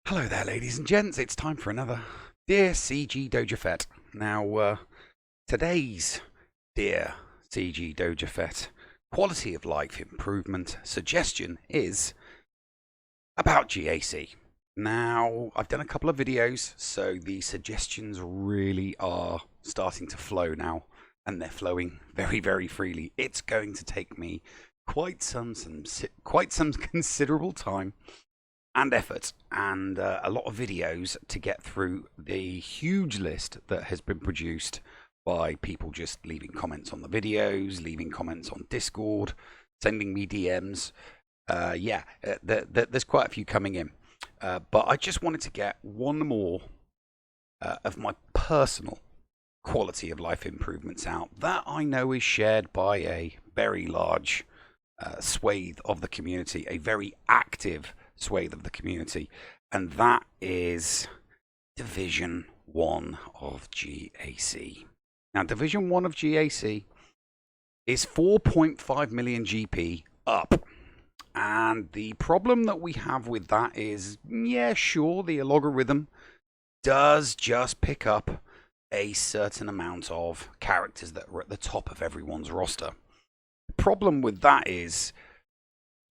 Hello there, ladies and gents. It's time for another Dear CG Doja Fett. Now, today's Dear CG Doja Fett quality of life improvement suggestion is about GAC. Now, I've done a couple of videos, so the suggestions really are starting to flow now, and they're flowing very, very freely. It's going to take me quite some considerable time and effort and a lot of videos to get through the huge list that has been produced by people just leaving comments on the videos, leaving comments on Discord, sending me DMs. There's quite a few coming in. But I just wanted to get one more of my personal quality of life improvements out that I know is shared by a very large swathe of the community, a very active swathe of the community, and that is Division 1 of GAC. Now, Division 1 of GAC is 4.5 million GP up. And the problem that we have with that is, yeah, sure, the algorithm does just pick up a certain amount of characters that are at the top of everyone's roster. The problem with that is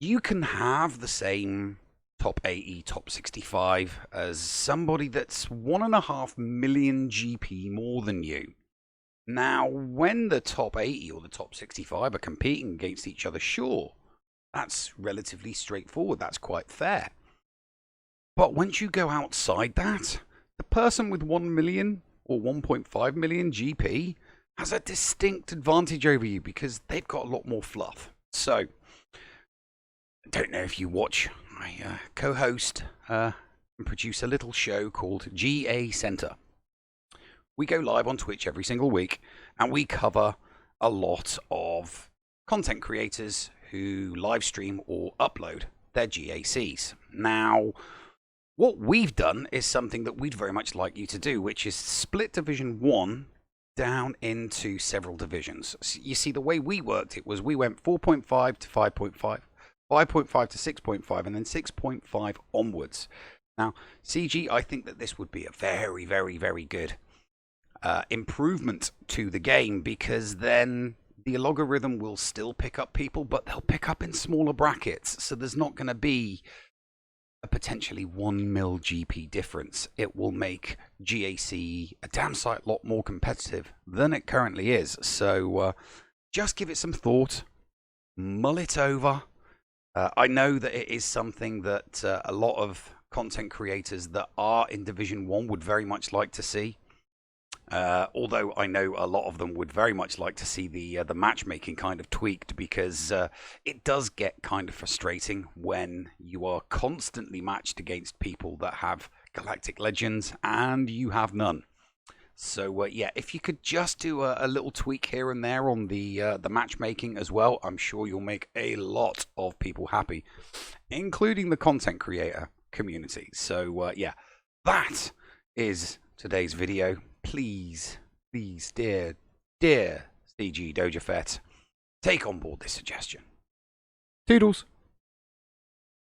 you can have the same top 80, top 65 as somebody that's 1.5 million GP more than you. Now, when the top 80 or the top 65 are competing against each other, sure, that's relatively straightforward. That's quite fair. But once you go outside that, the person with 1 million or 1.5 million GP has a distinct advantage over you because they've got a lot more fluff. So, I don't know if you watch, I co-host and produce a little show called GA Center. We go live on Twitch every single week and we cover a lot of content creators who live stream or upload their GACs. Now, what we've done is something that we'd very much like you to do, which is split Division 1 down into several divisions. So you see, the way we worked it was we went 4.5 to 5.5. 5.5 to 6.5, and then 6.5 onwards. Now, CG, I think that this would be a very, very, very good improvement to the game, because then the algorithm will still pick up people, but they'll pick up in smaller brackets. So there's not going to be a potentially 1 mil GP difference. It will make GAC a damn sight lot more competitive than it currently is. So just give it some thought, mull it over. I know that it is something that a lot of content creators that are in Division 1 would very much like to see. Although I know a lot of them would very much like to see the matchmaking kind of tweaked, because it does get kind of frustrating when you are constantly matched against people that have Galactic Legends and you have none. So yeah, if you could just do a little tweak here and there on the matchmaking as well, I'm sure you'll make a lot of people happy, including the content creator community. So yeah, that is today's video. Please, dear CG Doja Fett, take on board this suggestion. Toodles.